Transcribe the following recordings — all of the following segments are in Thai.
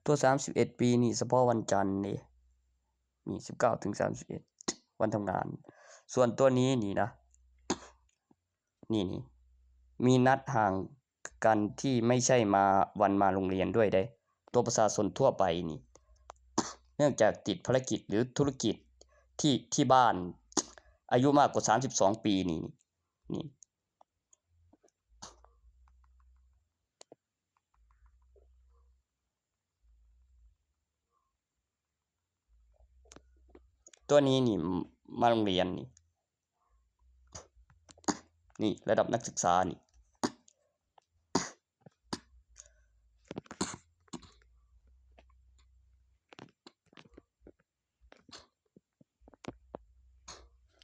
ตัว31 ปีนี่เฉพาะวันจันทร์นี่19 ถึง 31วันทำงานส่วนตัวนี้นี่นะนี่มีนัดห่างกันที่ไม่ใช่มาวันมาโรงเรียนด้วยได้ตัวประชาชนทั่วไปนี่เนื่องจากติดภารกิจหรือธุรกิจที่บ้านอายุมากกว่า32 ปีนี่ตัวนี้นี่มาโรงเรียนนี่ระดับนักศึกษานี่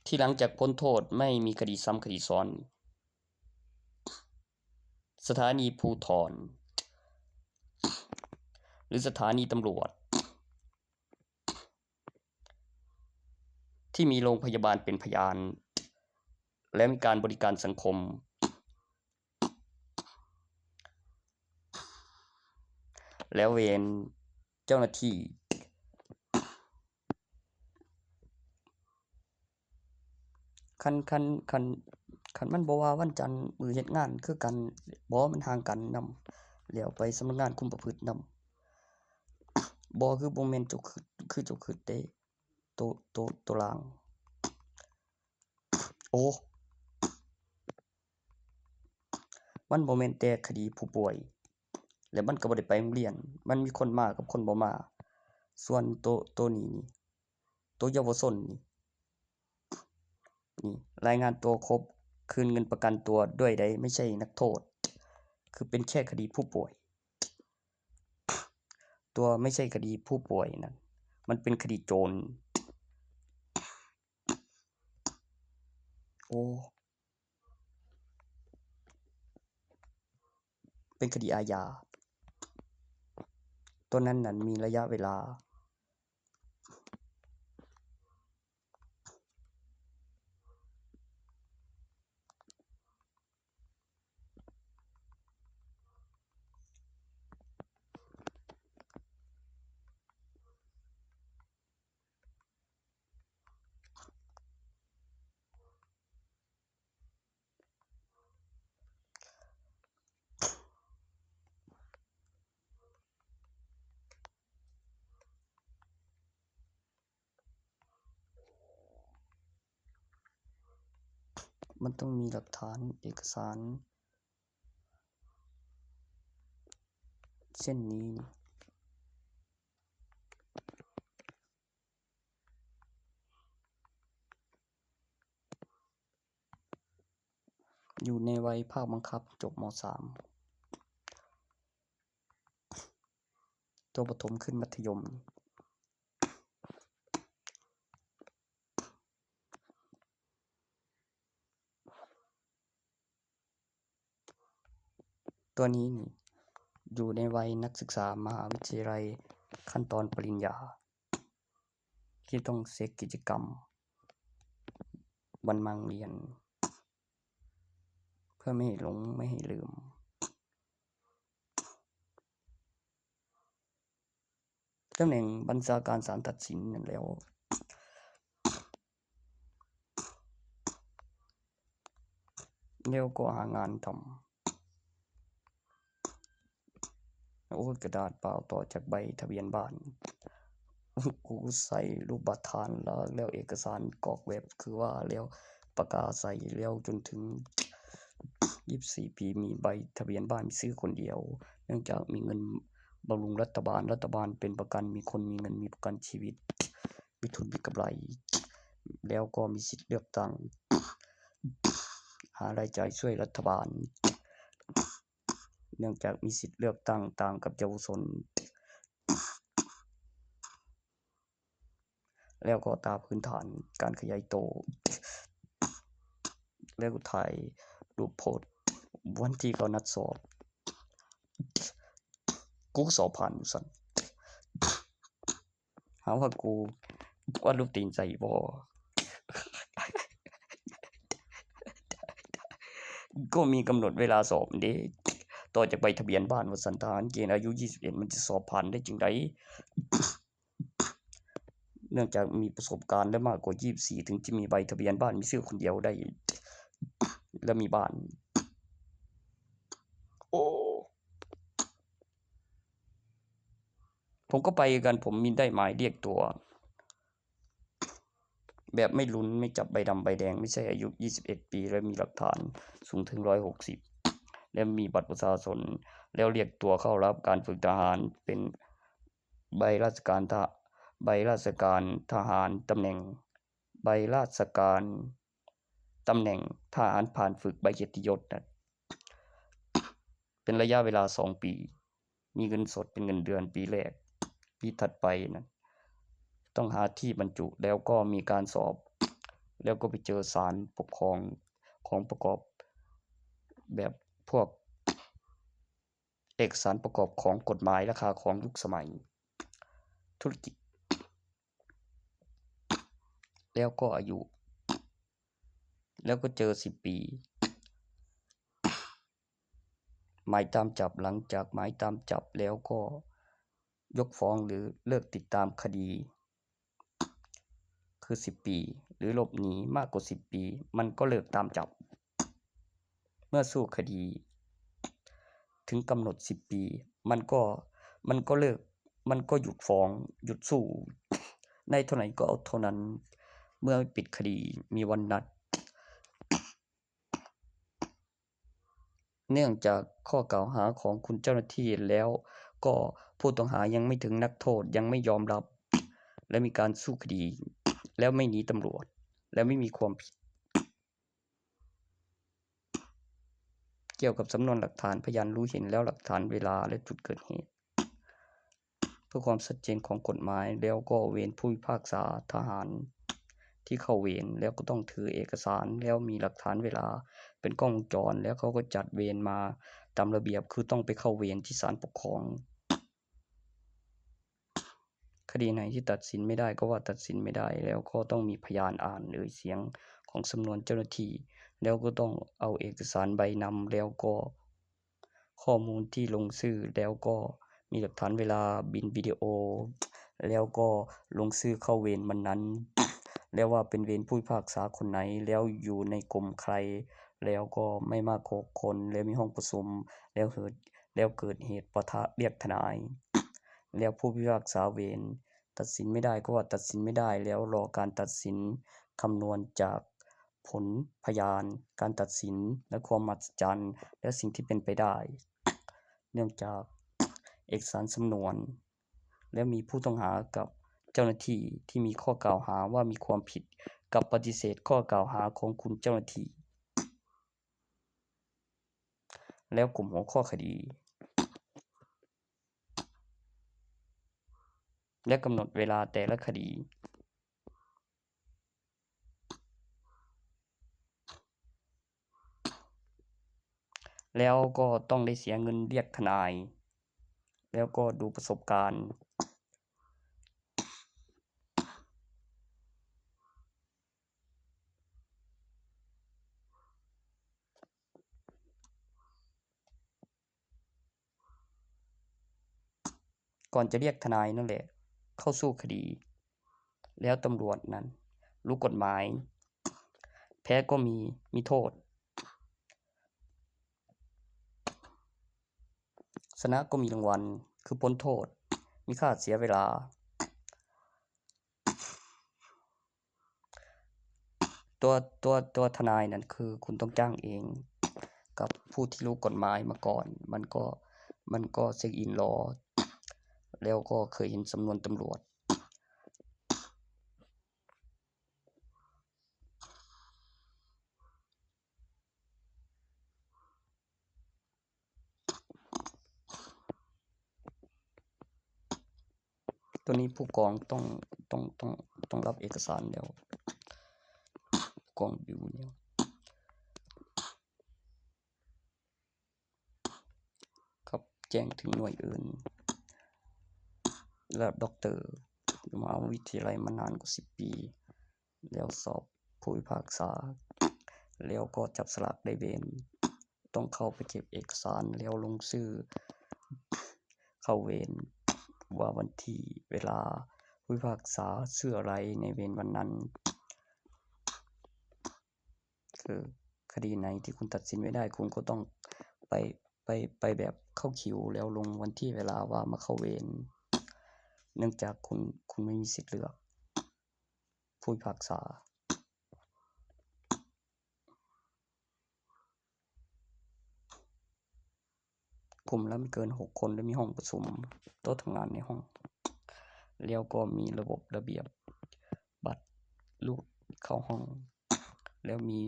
ที่หลังจากพ้นโทษไม่มีคดีซ้ำคดีซ้อนสถานีภูธรหรือสถานีตำรวจที่มีโรงพยาบาลเป็นพยานและมีการบริการสังคมแล้วเวรเจ้าหน้าที่คันมันบ่ว่าวันจันทร์มื้อเฮ็ดงานคือกันบ่มันห่างกันนำแล้วไปสำนักงานคุมประพฤตินำบ่คือบ่แม่นเจ้าคือเจ้าคิดเด้ตัวล่างโอ้มันบ่แม่นแต่คดีผู้ป่วยแล้วมันก็บ่ได้ไปโรงเรียนมันมีคนมากับคนบ่มาส่วนตัวนี้ตัวเยาวชนนี่รายงานตัวครบคืนเงินประกันตัวด้วยได้ไม่ใช่นักโทษคือเป็นแค่คดีผู้ป่วยตัวไม่ใช่คดีผู้ป่วยนั่นมันเป็นคดีโจรโอ้เป็นคดีอาญาตัวนั้นมีระยะเวลามันต้องมีหลักฐานเอกสารเช่นนี้อยู่ในวัยภาคบังคับจบม.3 ตัวประถมขึ้นมัธยมตัวนี้อยู่ในวัยนักศึกษามหาวิทยาลัยขั้นตอนปริญญาที่ต้องเสกกิจกรรมวันมาโรงเรียนเพื่อไม่ให้หลงไม่ให้ลืมตำแหน่งบัญชาการศาลตัดสินนั่นแล้วก็หางานทำโอ้กระดาษเปล่าต่อจากใบทะเบียนบ้านกูใส่รูปบัตรฐานแล้วเอกสารกรอกแบบคือว่าแล้วปากกาใส่แล้วจนถึง24 ปีมีใบทะเบียนบ้านซื้อคนเดียวเนื่องจากมีเงินบำรุงรัฐบาลเป็นประกันมีคนมีเงินมีประกันชีวิตมีทุนมีกำไรแล้วก็มีสิทธิ์เลือกตั้งหารายจ่ายช่วยรัฐบาลเนื่องจากมีสิทธิ์เลือกตั้งต่างกับเยาวชนแล้วก็ตามพื้นฐานการขยายโตแล้วก็ถ่ายรูปโพสต์วันที่เขานัดสอบกูสอบผ่านอยู่สั่นหาว่ากูวาดรูปตีนใส่บ่ก็มีกำหนดเวลาสอบเด้ ต่อจากใบทะเบียนบ้านว่าสันทหารเกณฑ์อายุ21มันจะสอบผ่านได้จังได เนื่องจากมีประสบการณ์และมากกว่า24ถึงจะมีใบทะเบียนบ้านมีชื่อคนเดียวได้ และมีบ้าน โอ้ ผมก็ไปกันผมมีได้หมายเรียกตัว แบบไม่ลุ้นไม่จับใบดำใบแดงไม่ใช่อายุ21ปีและมีหลักฐานสูงถึง160และมีบัตรประชาชนแล้วเรียกตัวเข้ารับการฝึกทหารเป็นใบราชการทหารตำแหน่งใบราชการตำแหน่งทหารผ่านฝึกใบเกียรติยศนะเป็นระยะเวลา2 ปีมีเงินสดเป็นเงินเดือนปีแรกปีถัดไปนะต้องหาที่บรรจุแล้วก็มีการสอบแล้วก็ไปเจอศาลปกครองของประกอบแบบพวกเอกสารประกอบของกฎหมายราคาของยุคสมัยธุรกิจแล้วก็อายุแล้วก็เจอ10 ปีหมายตามจับหลังจากหมายตามจับแล้วก็ยกฟ้องหรือเลิกติดตามคดีคือ10 ปีหรือหลบหนีมากกว่า10 ปีมันก็เลิกตามจับเมื่อสู้คดีถึงกำหนด10 ปีมันก็เลิกมันก็หยุดฟ้องหยุดสู้ในเท่าไหร่ก็เอาเท่านั้นเมื่อปิดคดีมีวันนัดเนื่องจากข้อกล่าวหาของคุณเจ้าหน้าที่แล้วก็ผู้ต้องหายังไม่ถึงนักโทษยังไม่ยอมรับและมีการสู้คดีแล้วไม่หนีตำรวจและไม่มีความผิดเกี่ยวกับสำนวนหลักฐานพยานรู้เห็นแล้วหลักฐานเวลาและจุดเกิดเหตุเพื่อความชัดเจนของกฎหมายแล้วก็เวรผู้พิพากษาทหารที่เข้าเวรแล้วก็ต้องถือเอกสารแล้วมีหลักฐานเวลาเป็นกล้องวงจรแล้วเขาก็จัดเวรมาตามระเบียบคือต้องไปเข้าเวรที่ศาลปกครองคดีไหนที่ตัดสินไม่ได้ก็ว่าตัดสินไม่ได้แล้วก็ต้องมีพยานอ่านเสียงของสำนวนเจ้าหน้าที่แล้วก็ต้องเอาเอกสารใบนำแล้วก็ข้อมูลที่ลงชื่อแล้วก็มีหลักฐานเวลาบิลวิดีโอแล้วก็ลงชื่อเข้าเวรวันนั้นแล้วว่าเป็นเวรผู้พิพากษาคนไหนแล้วอยู่ในกลุ่มใครแล้วก็ไม่มากกว่า6 คนแล้วมีห้องประชุมแล้วเกิดเหตุปะทะเรียกทนายแล้วผู้พิพากษาเวรตัดสินไม่ได้ก็ว่าตัดสินไม่ได้แล้วรอการตัดสินคำนวณจากผลพยานการตัดสินและความมหัศจรรย์และสิ่งที่เป็นไปได้เนื่องจากเอกสารสำนวนและมีผู้ต้องหากับเจ้าหน้าที่ที่มีข้อกล่าวหาว่ามีความผิดกับปฏิเสธข้อกล่าวหาของคุณเจ้าหน้าที่แล้วกลุ่มหัวข้อคดีและกำหนดเวลาแต่ละคดีแล้วก็ต้องได้เสียเงินเรียกทนายแล้วก็ดูประสบการณ์ก่อนจะเรียกทนายนั่นแหละเข้าสู้คดีแล้วตำรวจนั้นรู้กฎหมายแพ้ก็มีโทษชนะก็มีรางวัลคือพ้นโทษมีค่าเสียเวลาตัวทนายนั้นคือคุณต้องจ้างเองกับผู้ที่รู้กฎหมายมาก่อนมันก็เช็คอินรอแล้วก็เคยเห็นสำนวนตำรวจตัวนี้ผู้กองต้องรับเอกสารแล้วผู้กองบิวเนี่ยครับแจ้งถึงหน่วยอื่นและด็อกเตอร์อยู่มหาวิทยาลัยมานานกว่า10 ปีแล้วสอบผู้พิพากษาแล้วก็จับสลากได้เวร ต้องเข้าไปเก็บเอกสารแล้วลงชื่อเข้าเวรว่าวันที่เวลาผู้พิพากษาชื่ออะไรในเวรวันนั้นคือคดีไหนที่คุณตัดสินไม่ได้คุณก็ต้องไปไปแบบเข้าคิวแล้วลงวันที่เวลาว่ามาเข้าเวรเนื่องจากคุณไม่มีสิทธิ์เลือกผู้พิพากษากลุ่มละไม่เกิน6 คนและมีห้องประชุมโต๊ะทำงานในห้องแล้วก็มีระบบระเบียบบัตรรูดเข้าห้องแล้วมี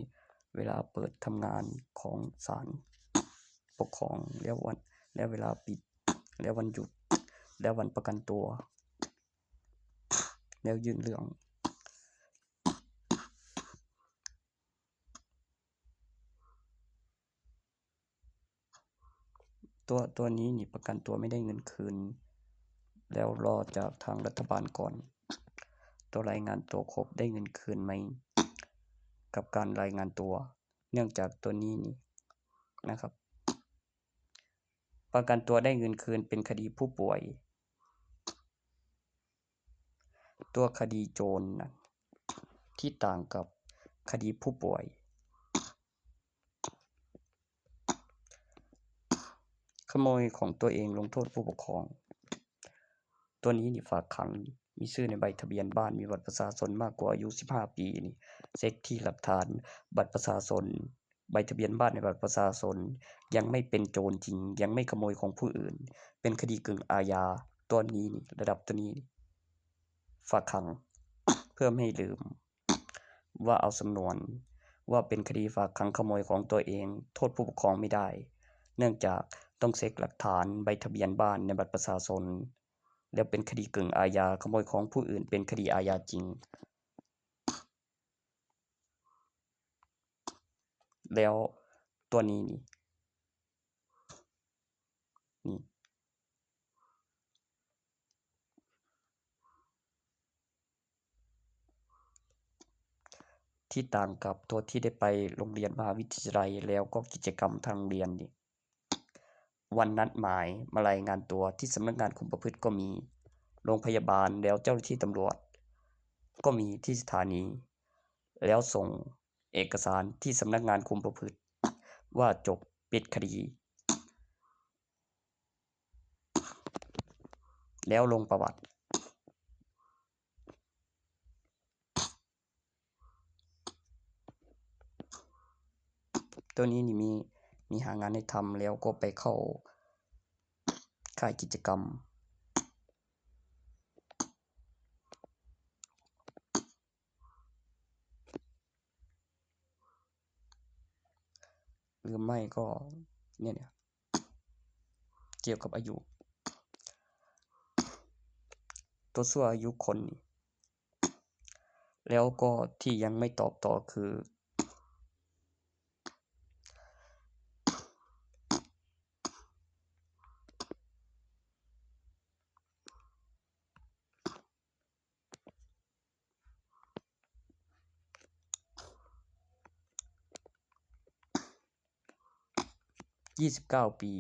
เวลาเปิดทำงานของศาลปกครองแล้วเวลาปิดแล้ววันหยุดแล้ววันประกันตัวแล้วยื่นเรื่องตัวนี้นี่ประกันตัวไม่ได้เงินคืนแล้วรอจากทางรัฐบาลก่อนตัวรายงานตัวครบได้เงินคืนไหมกับการรายงานตัวเนื่องจากตัวนี้นี่นะครับประกันตัวได้เงินคืนเป็นคดีผู้ป่วยตัวคดีโจรนะที่ต่างกับคดีผู้ป่วยขโมยของตัวเองลงโทษผู้ปกครองตัวนี้นี่ฝากขังมีชื่อในใบทะเบียนบ้านมีบัตรประชาชนมากกว่าอายุ15 ปีนี่เช็คที่หลักฐานบัตรประชาชนใบทะเบียนบ้านในบัตรประชาชนยังไม่เป็นโจรจริงยังไม่ขโมยของผู้อื่นเป็นคดีกึ่งอาญาตัวนี้นี่ระดับตัวนี้ฝากขังเพื่อไม่ให้ลืมว่าเอาสำนวนว่าเป็นคดีฝากขังขโมยของตัวเองโทษผู้ปกครองไม่ได้เนื่องจากต้องเช็คหลักฐานใบทะเบียนบ้านในบัตรประชาชนแล้วเป็นคดีกึ่งอาญาขโมยของผู้อื่นเป็นคดีอาญาจริงแล้วตัวนี้นี่ที่ต่างกับตัวที่ได้ไปโรงเรียนมหาวิทยาลัยแล้วก็กิจกรรมทางโรงเรียนนี่วันนัดหมายมารายงานตัวที่สำนักงานคุมประพฤติก็มีโรงพยาบาลแล้วเจ้าหน้าที่ตำรวจก็มีที่สถานีแล้วส่งเอกสารที่สำนักงานคุมประพฤติว่าจบปิดคดีแล้วลงประวัติตัวนี้นี่มีหางานให้ทำแล้วก็ไปเข้าค่ายกิจกรรมหรือไม่ก็เนี่ยเกี่ยวกับอายุตัวชั่วอายุคนแล้วก็ที่ยังไม่ตอบต่อคือ29 ปี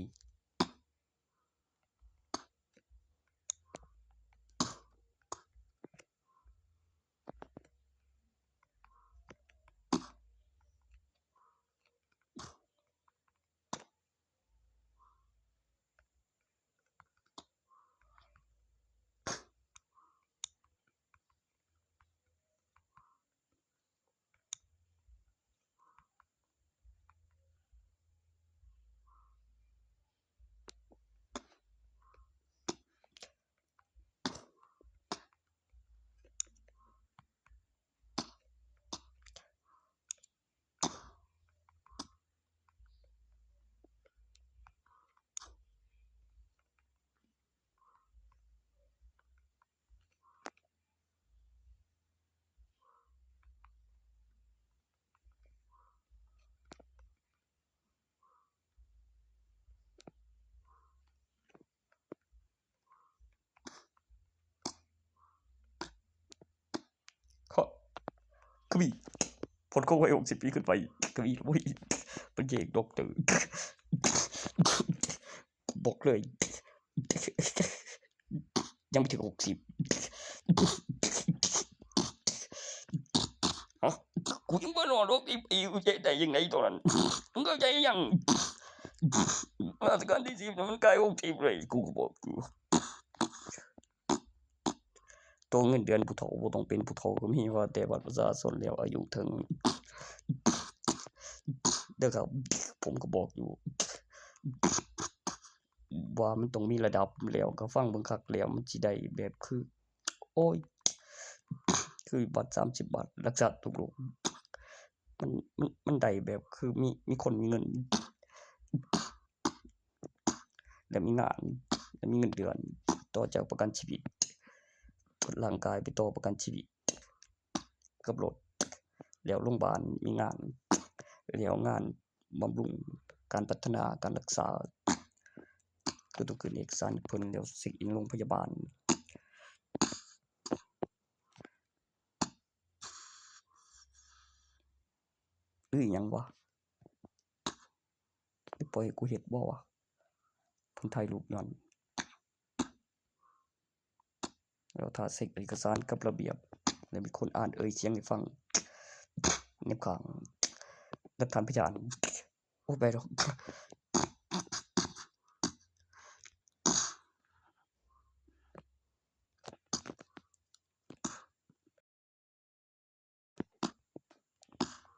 ข้อคือ ผลของวัย60 ปีขึ้นไปก็มีโอ้ยเป็นเอกด็อกเตอร์บอกเลยยังไม่ถึง60ฮะกูยังไม่รอด60 ปีกูจะได้ยังไงตอนนั้นมึงเข้าใจยังราชการที่10มันใกล้60เลยกูก็บอกอยู่ตัวเงินเดือนผู้เฒ่าบ่ต้องเป็นผู้เฒ่าก็มีว่าแต่บัตรประชาชนแล้วอายุถึงเด้อครับผมก็บอกอยู่ว่ามันต้องมีระดับแล้วก็ฟังเบิ่งคักแล้วมันสิได้แบบคือโอ๊ยคือบัตร30 บาทรักษาทุกโรคมันได้แบบคือมีคนมีเงินและมีงานและมีเงินเดือนต่อจากประกันชีวิตร่างกายไปต่อประกันชีวิตกับรถแล้วโรงบาลมีงานแล้วงานบำรุงการพัฒนาการรักษาก็ต้องขึ้นเอกสารเพิ่นแล้วเช็กอินโรงพยาบาลอิหยังวะปล่อยให้กูเฮ็ดบ่วะเพิ่นถ่ายรูปย้อนแล้วถ้าเช็กเอกสารกับระเบียบแล้วมีคนอ่านเอ่ยเสียงให้ฟังเน็บข้างหลักฐานพยานโอ้ไปดอก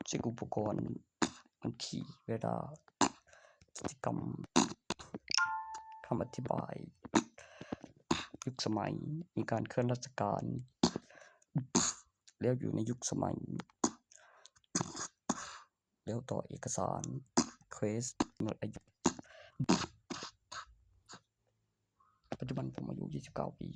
เช็กอุปกรณ์มันขี่เวลากิจกรรมคำอธิบายยุคสมัยมีการเคลื่อนราชการแล้วอยู่ในยุคสมัยแล้วต่อเอกสารเควสหมดอายุปัจจุบันผมอายุ29 ปี